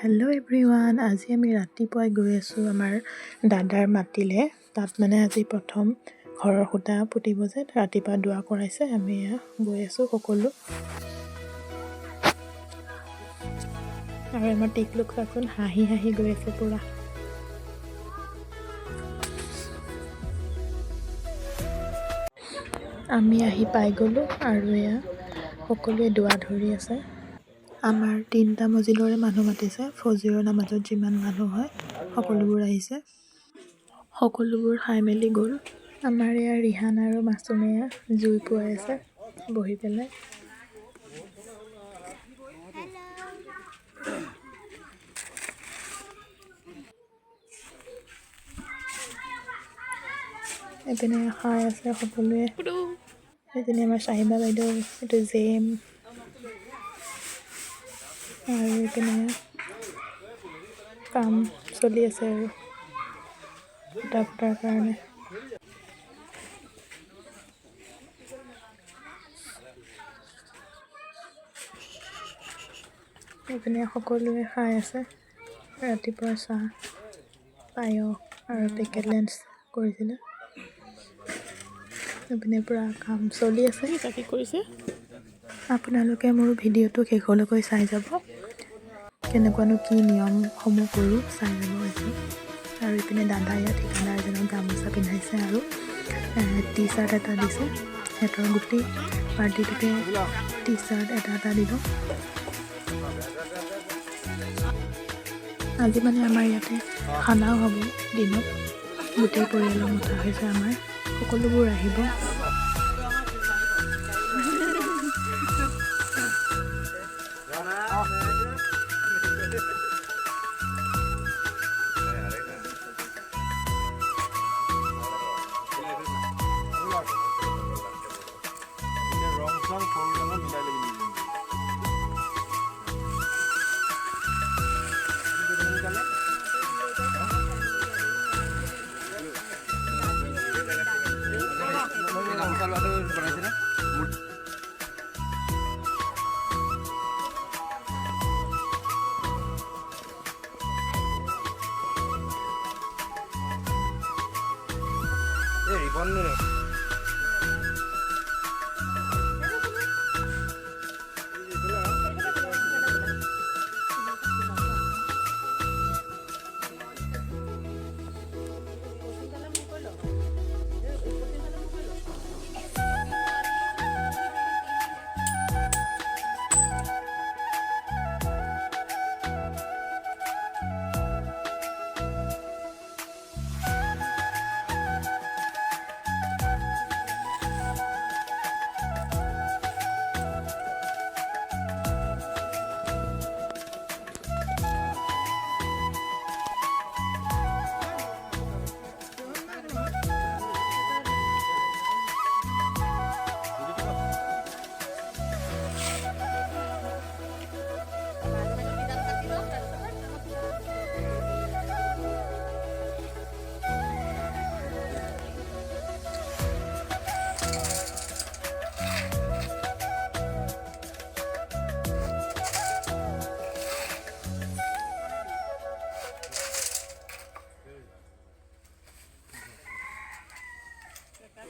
Hello' everyone, আজি আমি ৰাতিপুৱাই গৈ আছোঁ আমাৰ দাদাৰ মাতিলে। তাত মানে আজি প্ৰথম ঘৰৰ খুঁটা পুতিব যে, ৰাতিপুৱা দোৱা কৰাইছে। আমি গৈ আছোঁ সকলো। আৰু আমাৰ টিকলুক চাচোন হাঁহি হাঁহি গৈ আছে পুৰা। আমি আহি পাই গ'লোঁ আৰু এয়া সকলোৱে দোৱা ধৰি আছে। আমাৰ 3টা মজিলৰে মানুহ মাতিছে। ফজৰৰ নামাজত যিমান মানুহ হয় সকলোবোৰ আহিছে। সকলোবোৰ খাই মেলি গ'ল। আমাৰ এয়া ৰিহান আৰু মাছুমে জুই পুৱাই আছে বহি পেলাই। এইপিনে খাই আছে সকলোৱে। এইপিনে আমাৰ চাহিদা বাইদেউ, এইটো জেম, আৰু এইপিনে কাম চলি আছে আৰু খুঁটা পুতাৰ কাৰণে। এইপিনে সকলোৱে খাই আছে ৰাতিপুৱা চাহ, পায়স আৰু পেকেট লাঞ্চ কৰিছিলে। এইপিনে পূৰা কাম চলি আছে। কি কৰিছে আপোনালোকে মোৰ ভিডিঅ'টো শেষলৈকে চাই যাব। কেনেকুৱানো কি নিয়মসমূহ কৰোঁ চাই যাব এইটো। আৰু এইপিনে দাদাই ঠিকাদাৰজনক গামোচা পিন্ধাইছে আৰু টি চাৰ্ট এটা দিছে। সিহঁতৰ গোটেই পাৰ্টিটোকে টি চাৰ্ট এটা দিব। আজি মানে আমাৰ ইয়াতে খানাও হ'ব দিনত। গোটেই পৰিয়ালৰ মতা হৈছে আমাৰ, সকলোবোৰ আহিব।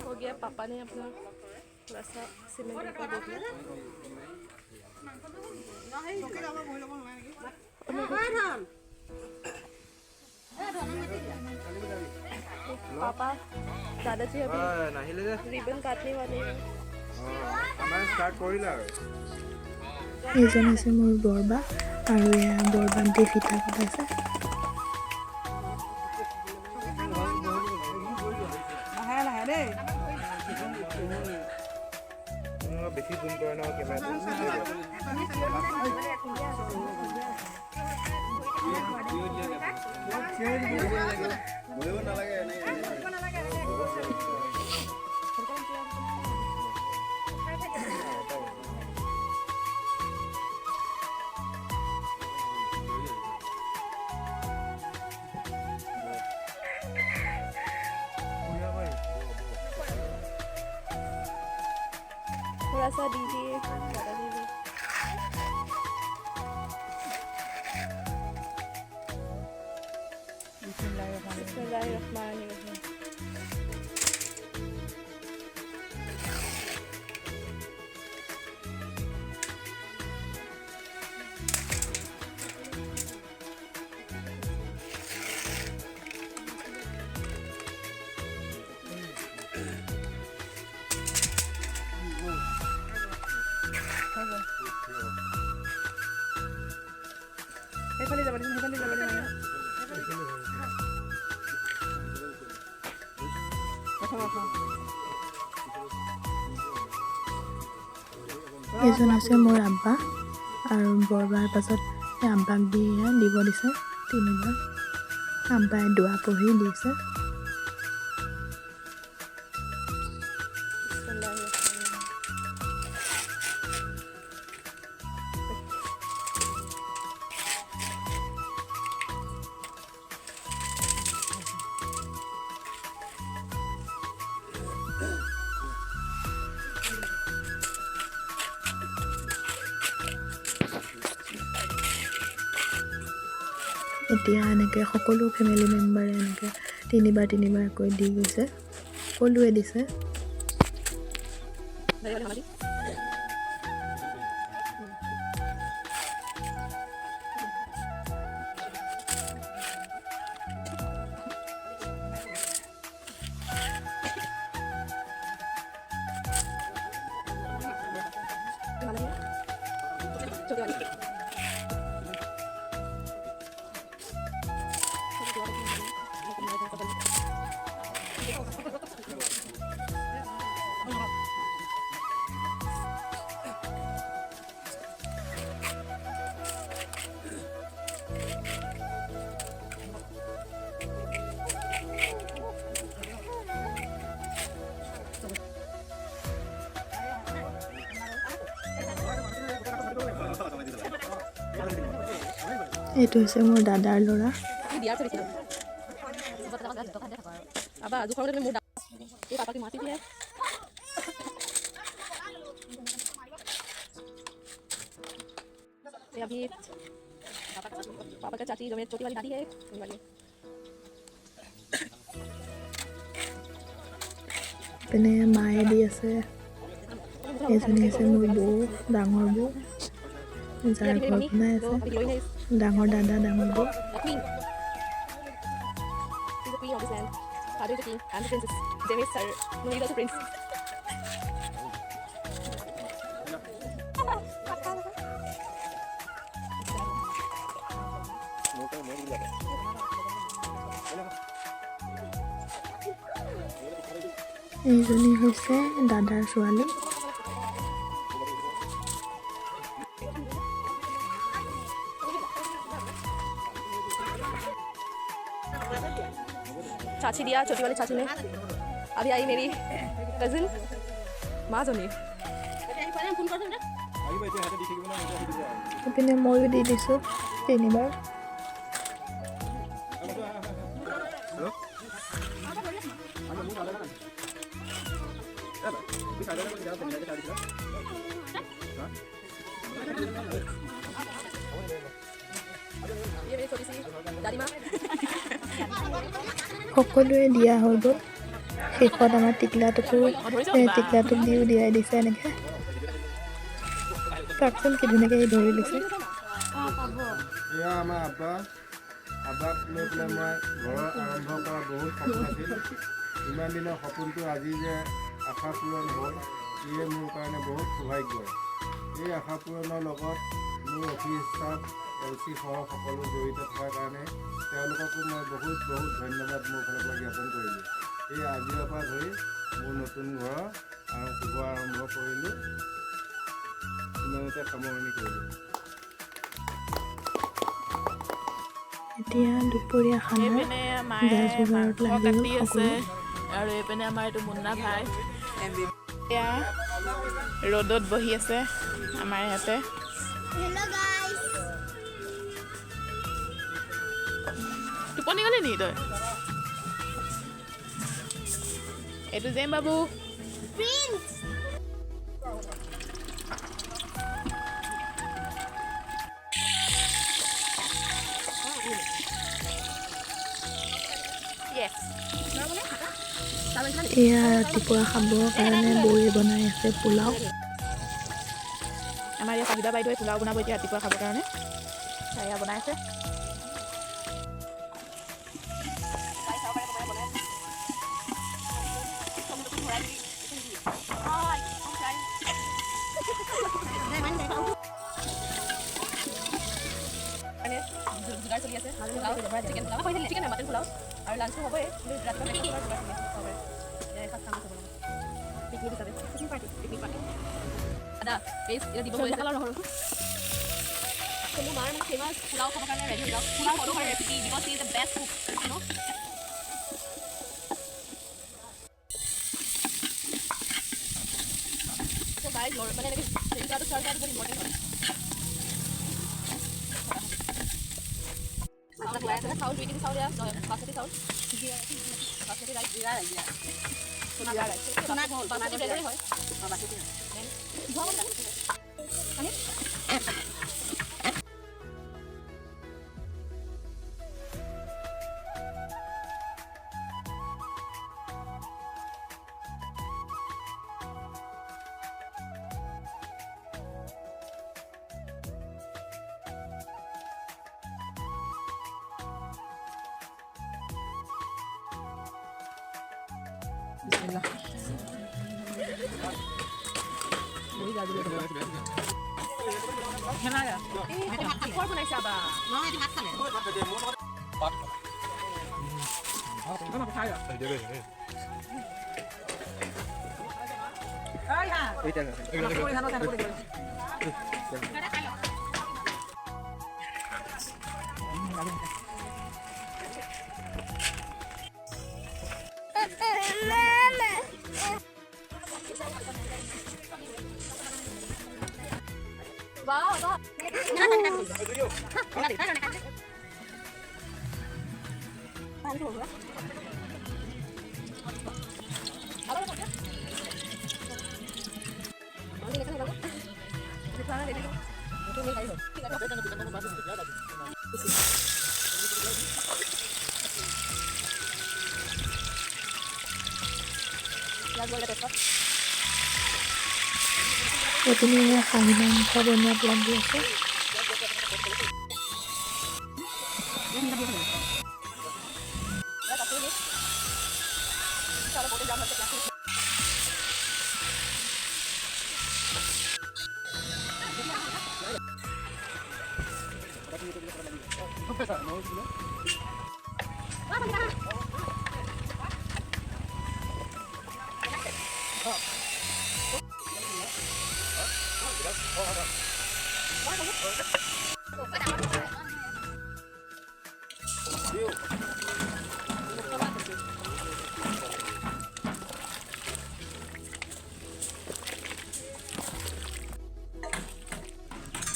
हो गया। पापा ने अपना थोड़ा सा सीमेंट का देख लिया। पापा दादाजी अभी रिबन काटने वाले हैं। এইজন আছে মোৰ বৰবা, আৰু এয়া বৰবান্তি ফিটা কটাইছে। বেছি জুম কৰে ন কেমেৰাটো। थोड़ा सा दीजिए दादाजी भी। बिस्मिल्लाहिर्रहमानिर्रहीम। সেইফালে যাব দিম, সেইফালে যাব দিম। এইজন আছে মোৰ আব্বা আৰু বৰবাৰ পাছত সেই আব্বাক দিয়ে দিব দিছে 3বাৰ। আব্বাই দোৱা পঢ়ি দিছে। এতিয়া এনেকৈ সকলো ফেমিলি মেম্বাৰে এনেকৈ 3বাৰকৈ দি গৈছে, সকলোৱে দিছে। এইটো হৈছে মোৰ দাদাৰ ল'ৰা। अभी पापा का चाची जो मेरी छोटी वाली दादी है वाली। পিনে মায়ে দি আছে। এইজনী আছে মোৰ বৌ, ডাঙৰ বৌ, যাৰ ঘৰ বনাই আছে। ডাঙৰ দাদা, ডাঙৰ বৌ। এইজনী হৈছে দাদাৰ ছোৱালী। चाची दिया, छोटी वाली चाची ने। अभी आई मेरी कजिन माँ जोनी। ইপিনে ময়ো দি দিছোঁ 3বাৰ। ये मेरी छोटी सी दादी माँ। সকলোৱে দিয়া হৈ গ'ল। শেষত আমাৰ টিকলাটোকো টিকলাটোক দিও দিয়াই দিছে এনেকৈ। কাকচোন কি ধুনীয়াকৈ ধৰি লৈছে। এয়া আমাৰ আব্বাক লৈ পেলাই মই ঘৰৰ আৰম্ভ কৰা বহুত সপোন আছিল। ইমান দিনৰ সপোনটো আজি যে আশা পূৰণ হ'ল, ইয়ে মোৰ কাৰণে বহুত সৌভাগ্য। এই আশা পূৰণৰ লগত মোৰ অফিচ ষ্টাফ, LC সহ সকলো জড়িত থকাৰ কাৰণে তেওঁলোককো মই বহুত ধন্যবাদ মোৰ ফালৰ পৰা জ্ঞাপন কৰিলোঁ। এই আজিৰ পৰা ধৰি মোৰ নতুন ঘৰৰ শুভ আৰম্ভ কৰিলোঁ। ইমানতে সামৰণি কৰিলোঁ। এতিয়া দুপৰীয়া খানা এইপিনে মায়ে যা-যোগাৰত মাংস লাগি কাটি গ'ল আছে সকলো। আৰু এইপিনে আমাৰ এইটো মুন্না ভাই এয়া ৰ'দত বহি আছে আমাৰ ইয়াতে। টোপনি গ'লি নি তই? এইটো জেম বাবু। এয়া ৰাতিপুৱা খাবৰ কাৰণে বৌয়ে বনাই আছে পোলাও। আমাৰ ইয়াত চাহিদা বাইদেৱে পোলাও বনাব এতিয়া ৰাতিপুৱা খাবৰ কাৰণে। এয়া বনাই আছে। চলি আছে চিকেন মাটন পোলাও আৰু লাঞ্চটো হ'বই পিকনিক হিচাপে পিকনিক পাৰ্টি দাদা প্লিজ এতিয়া দিব মোৰ মাৰ মানে ফেমাছ পোলাও খাবৰ কাৰণে ৰেডি হৈ যাওক। পোলাও সৰু সৰু recipe because he is the best cook you know'. So guys, মানে এনেকৈ হেৰি কৰাটো চাৰ্ভ কৰাটো বহুত ইম্পৰ্টেণ্ট হয়। চাউল 2 কেজি চাউল দিয়া বাচমতি চাউল বাচমতি ৰাইচ জিৰা ৰাইচ সোনা ৰাইচ সোনা বাচমতি ব্লেণ্ডাৰে হয় বাচমতি মানে এইপিনে খাহী মাংস বনোৱা প্লেন দি আছে।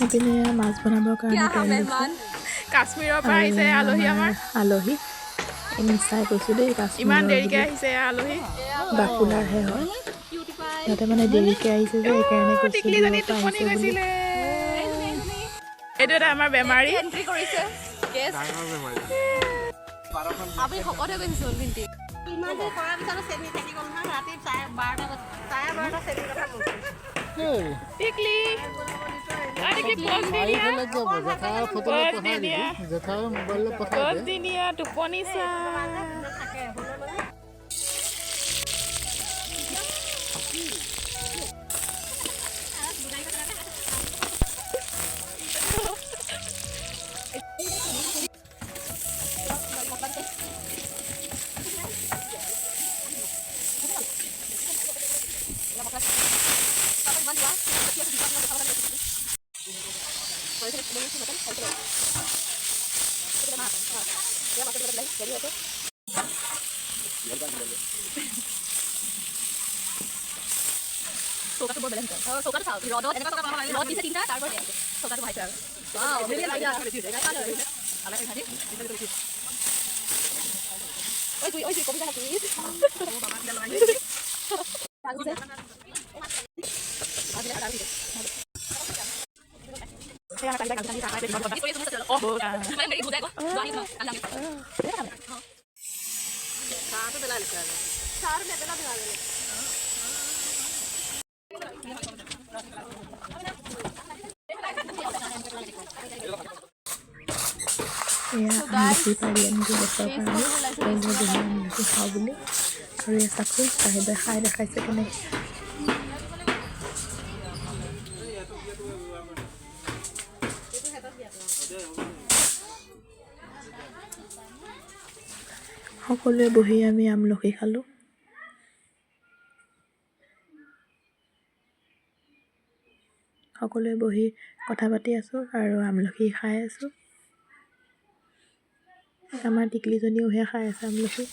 এইপিনে মাছ বনাবৰ কাৰণে তেল দিছে। কাশ্মীৰৰ পৰা আহিছে আলহী আমাৰ। আলহী চাই কৈছোঁ দেই, ইমান দেৰিকৈ আহিছে আলহী। বাকুলাৰহে হয়, সিহঁতে মানে দেৰিকৈ আহিছে যে সেইকাৰণে টিকলিজনী টোপনি গৈছিলে। এইটো এটা আমাৰ বেমাৰী এণ্ট্ৰি কৰিছে আমি শকতে গৈছোঁ কিন্তু ইমান দেৰি কৰাৰ পিছত চেনি থাকি গ'ল নহয়। ৰাতি 12:30 চেনি কথা টিকলি টোপনি চা। চৌকাটো বৰ বেলেগ চৌকাটো চাওঁ ৰ'দত এনেকুৱা চৌকা বনাব ৰ'দ দিছে 3টা তাৰপৰা চৌকাটো বহাইছে আৰু ঐ কবি জানা প্লিজ চাহটো পেলাই লৈছে আৰু চাহটো নেপেলা পেলাই এয়া আমলখি পাৰি আনিলোঁ গছৰ কাৰণে তেওঁলোকে বহি আমলখি খাওঁ বুলি আৰু এয়া চাকৰি চাহিদাই খাই দেখাইছে কেনেকৈ সকলোৱে বহি আমি আমলখি খালোঁ সকলোৱে বহি কথা পাতি আছোঁ আৰু আমলখি খাই আছোঁ আমাৰ টিকলিজনীও সেয়া খাই আছে আমলখি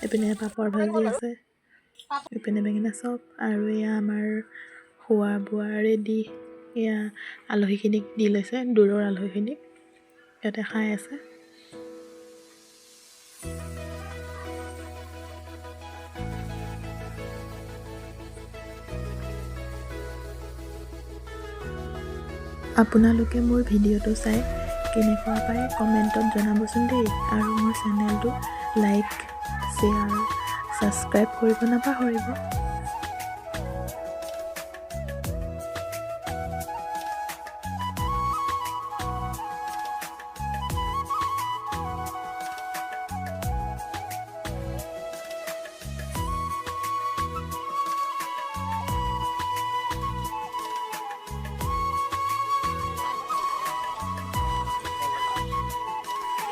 এইপিনে পাপৰ ভাজি আছে এইপিনে বেঙেনা চপ আৰু এয়া আমাৰ খোৱা বোৱা ৰেডি এয়া আলহীখিনিক দি লৈছে দূৰৰ আলহীখিনিক সিহঁতে খাই আছে আপোনালোকে মোৰ ভিডিঅ'টো চাই কেনেকুৱা পায় কমেণ্টত জনাবচোন দেই আৰু মোৰ চেনেলটো লাইক শ্বেয়াৰ ছাবস্ক্ৰাইব কৰিব নাপাহৰিব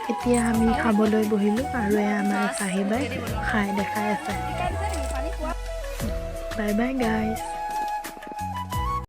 এতিয়া আমি খাবলৈ বহিলোঁ আৰু এয়া আমাৰ চাহিবাই খাই দেখাই আছে বাই বাই গাইজ